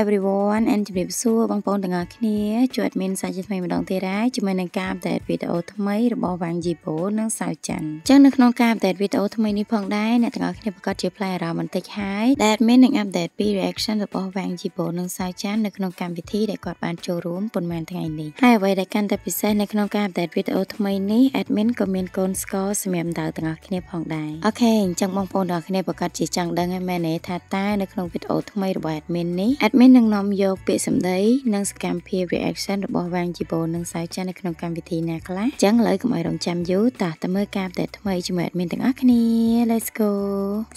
everyone and ជំរាបសួរបងប្អូនទាំងអស់គ្នាជួយ admin សាជាថ្មីម្ដងទៀតហើយជាមួយនឹងការ update វីដេអូថ្មីរបស់ Wang Yibo និងសៅច័ន្ទចឹងនៅក្នុងការ update វីដេអូថ្មីនេះផងដែរអ្នកទាំងអស់គ្នាប្រកាសជាផ្លែអារម្មណ៍បន្តិចហើយដែល admin នឹង update ពី reaction របស់ Wang Yibo និងសៅច័ន្ទនៅក្នុងកម្មវិធីដែលគាត់បានចូលរួមប៉ុន្មានថ្ងៃនេះហើយអ្វីដែលកាន់តែពិសេសនៅក្នុងការ update វីដេអូថ្មីនេះ admin ក៏មានកូនស្ករសម្រាប់ដៅទាំងអស់គ្នាផងដែរអូខេអញ្ចឹងបងប្អូនទាំងអស់គ្នាប្រកាសជាចង់ដឹងហើយមែនទេថាតើនៅក្នុងវីដេអូថ្មីរបស់ admin នេះ admin នឹងនាំយកពាក្យសម្ដីនិងសកម្មភាព reaction របស់ Wang Yibo និងសៅច័ន្ទនៅក្នុងកម្មវិធីណាខ្លះអញ្ចឹងឥឡូវកុំឲ្យរងចាំយូរតើមើលការ update ថ្មីជាមួយ admin ទាំងអស់គ្នា Let's go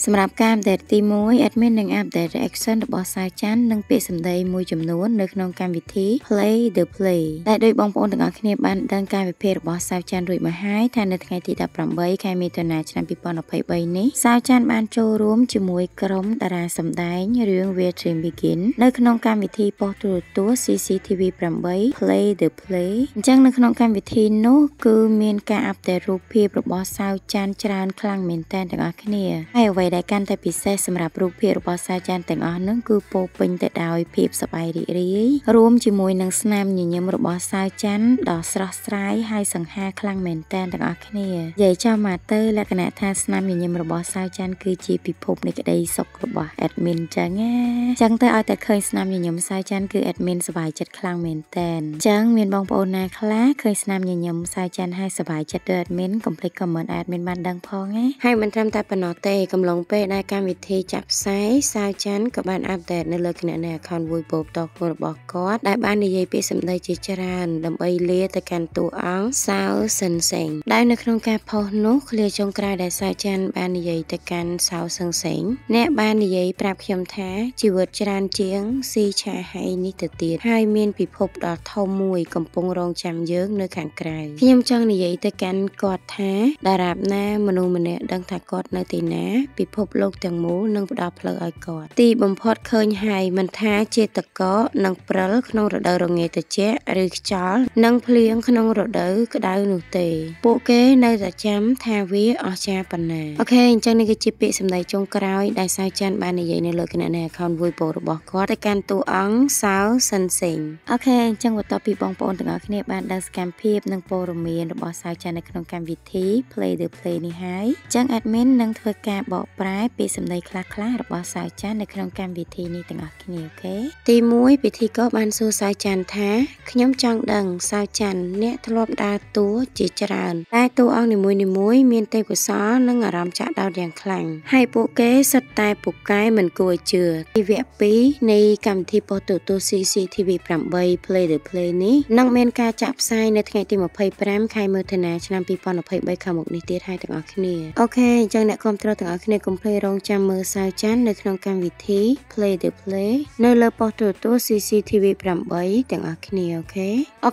សម្រាប់ការ update ទី1 admin នឹង update reaction របស់សៅច័ន្ទនិងពាក្យសម្ដីមួយចំនួននៅក្នុងកម្មវិធី Play the Play ដែលដោយបងប្អូនទាំងអស់គ្នាបានដឹងការវិភាគរបស់សៅច័ន្ទរួចមកហើយថានៅថ្ងៃទី18ខែមិថុនាឆ្នាំ2023នេះសៅច័ន្ទបានចូលរួមជាមួយក្រុមតារាសម្ដែងរឿង Where Dream Begin នៅក្នុងកម្មវិធីប៉ុស្តិ៍ទូរទស្សន៍ CCTV 8 Play the Play អញ្ចឹងនៅក្នុងកម្មវិធីនោះគឺមានការអាប់ដេតរូបភាពរបស់សៅច័ន្ទច្រើនខ្លាំងមែនទែនទាំងអស់គ្នាហើយអ្វីដែលកាន់តែពិសេសសម្រាប់រូបភាពរបស់សៅច័ន្ទទាំងអស់នោះគឺពោរពេញទៅដោយភាពសប្បាយរីករាយរួមជាមួយនឹងស្នាមញញឹមរបស់សៅច័ន្ទដ៏ស្រស់ស្រាយហើយសង្ហាខ្លាំងមែនទែនទាំងអស់គ្នានិយាយចំមកទៅលក្ខណៈថាស្នាមញញឹមរបស់សៅច័ន្ទគឺជាពិភពនៃក្តីសុខរបស់ admin ចឹងណាចឹងទៅឲ្យតែឃើញស្នាមញញឹមសៅច័ន្ទគឺ admin សប្បាយចិត្តខ្លាំងមែនទែនចឹងមានបងប្អូនណាខ្លះឃើញស្នាមញញឹមសៅច័ន្ទហើយសប្បាយចិត្តដោយ admin កុំភ្លេច comment admin បានដឹងផងណាហើយមិនត្រឹមតែប៉ុណ្ណោះទេកំឡុងពេលដែលកម្មវិធីចាក់ផ្សាយសៅច័ន្ទក៏បាន update នៅលើគណនី account Weibo ផ្ទាល់ខ្លួនរបស់គាត់ដែលបាននិយាយពាក្យសម្ដីជាច្រើនដើម្បីលាទៅកាន់តួអង្គសៅសិនសេងដែលនៅក្នុងការផុសនោះឃ្លាចុងក្រោយដែលសៅច័ន្ទបាននិយាយទៅកាន់សៅសិនសេងអ្នកបាននិយាយប្រាប់ខ្ញុំថាជីវិតច្រើនជាងស៊ីឆាហៃនេះទៅទៀតហើយមានពិភពដ៏ធំមួយកំពុងរងចាំយើងនៅខាងក្រៅខ្ញុំចង់និយាយទៅកាន់គាត់ថាតារាបណាមនុស្សម្នាក់ដឹងថាគាត់នៅទីណាពិភពលោកទាំងមូលនឹងផ្ដល់ផ្លូវឲ្យគាត់ទីបំផុតឃើញហើយមិនថាជាតកនិងព្រិលក្នុងរដូវរងាត្រជាក់ឬខ្យល់និងភ្លៀងក្នុងរដូវក្តៅនោះទេពួកគេនៅតែចាំថាវាអស្ចារ្យប៉ុណ្ណាអូខេអញ្ចឹងនេះគឺជាពាក្យសម្ដីចុងក្រោយដែលសៅច័ន្ទបាននិយាយនៅលើគណនី account Weibo របស់គាត់ទៅកាន់តួអង្គសៅសិនសេងអូខេអញ្ចឹងបន្ទាប់ពីបងប្អូនទាំងអស់គ្នាបានដឹងសកម្មភាពនិងព័ត៌មានរបស់សៅច័ន្ទនៅក្នុងកម្មវិធី Play the Play នេះហើយអញ្ចឹង admin នឹងធ្វើការបកប្រែពាក្យសម្ដីខ្លះៗរបស់សៅច័ន្ទនៅក្នុងកម្មវិធីនេះទាំងអស់គ្នាអូខេទី1ពិធីករបានសួរសៅច័ន្ទថាខ្ញុំចង់ដឹងសៅច័ន្ទអ្នកធ្លាប់ដើរតួជាច្រើនតែតួអង្គនីមួយៗមានទេពកោសល្យនិងអារម្មណ៍ចាក់ដោតយ៉ាងខ្លាំងហើយពួកគេសុទ្ធតែពូកែមិនគួរជឿទីវគ្គ2នៃកម្មវិធីប៉ុស្តិ៍ទូរទស្សន៍ CCTV 8 Play the Play នេះនឹងមានការចាក់ផ្សាយនៅថ្ងៃទី25ខែមិថុនាឆ្នាំ2023ខាងមុខនេះទៀតហើយទាំងអស់គ្នាអូខេអញ្ចឹងអ្នកគ្រប់គ្រងទាំងអស់គ្នាកុំភ្លេចរងចាំមើលសៅច័ន្ទនៅក្នុងកម្មវិធី Play the Play នៅលើប៉ុស្តិ៍ទូរទស្សន៍ CCTV 8ទាំងអស់គ្នាអូ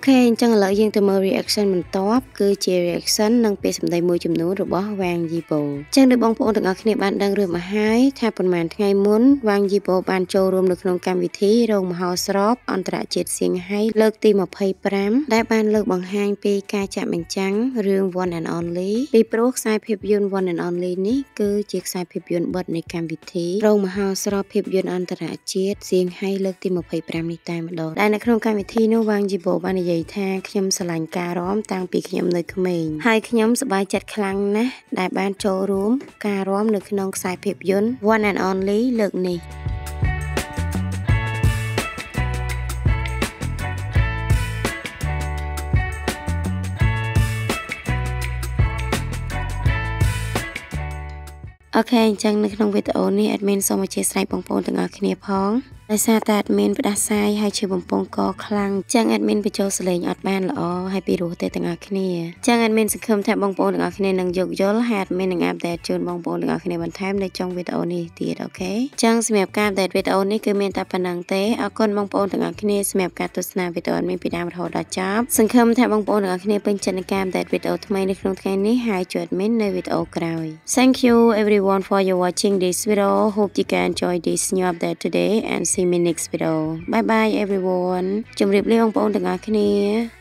ខេអញ្ចឹងឥឡូវយើងទៅមើល reaction បន្ទាប់គឺជា reaction និងពាក្យសម្ដីមួយចំនួនរបស់ Wang Yibo អញ្ចឹងដោយបងប្អូនទាំងអស់គ្នាបានដឹងរឿងមកហើយថាប៉ុន្មានថ្ងៃមុន Wang Yibo បានចូលរួមនៅក្នុងកម្មវិធីរោងមហោស្រពអន្តរជាតិសៀងហៃលើកទី25ដែលបានលើកបង្ហាញពីការចាក់បញ្ចាំងរឿង One and Only ពីព្រោះខ្សែភាពយន្ត One and Only នេះគឺជាខ្សែភាពយន្តបិទនៃកម្មវិធីរោងមហោស្រពភាពយន្តអន្តរជាតិសៀងហៃលើកទី25នេះតែម្ដងដែលនៅក្នុងកម្មវិធីនោះ Wang Yibo បាននិយាយថាខ្ញុំស្រឡាញ់ការរាំតាំងពីខ្ញុំនៅក្មេងហើយខ្ញុំសប្បាយចិត្តខ្លាំងណាស់ដែលបានចូលរួមការរាំនៅក្នុងខ្សែភាពយន្ត One and Only លើកនេះអូខេអញ្ចឹងនៅក្នុងវីដេអូនេះ admin សូមអធិស្ឋានបងប្អូនទាំងអស់គ្នាផងដោយសារតែ admin ផ្ដាសាយហើយជាបំពង់កខ្លាំងចឹង admin បញ្ចូលសលេងអត់បានល្អហើយពីរោះទេទាំងអស់គ្នាចឹង admin សង្ឃឹមថាបងប្អូនទាំងអស់គ្នានឹងយោគយល់ហើយ admin នឹង update ជូនបងប្អូនទាំងអស់គ្នាបន្ថែមនៅចុងវីដេអូនេះទៀតអូខេចឹងសម្រាប់ការ update វីដេអូនេះគឺមានតែប៉ុណ្្នឹងទេអរគុណបងប្អូនទាំងអស់គ្នាសម្រាប់ការទស្សនាវីដេអូ admin ពីដើមរហូតដល់ចប់សង្ឃឹមថាបងប្អូនទាំងអស់គ្នាពេញចិត្តនឹងការ update វីដេអូថ្មីនៅក្នុងថ្ងៃនេះហើយជួយ admin នៅវីដេអូក្រោយ Thank you everyone for your watching this video hope you can enjoy this new update today and see me next video bye bye everyone ជម្រាបលាបងប្អូនទាំងអស់គ្នា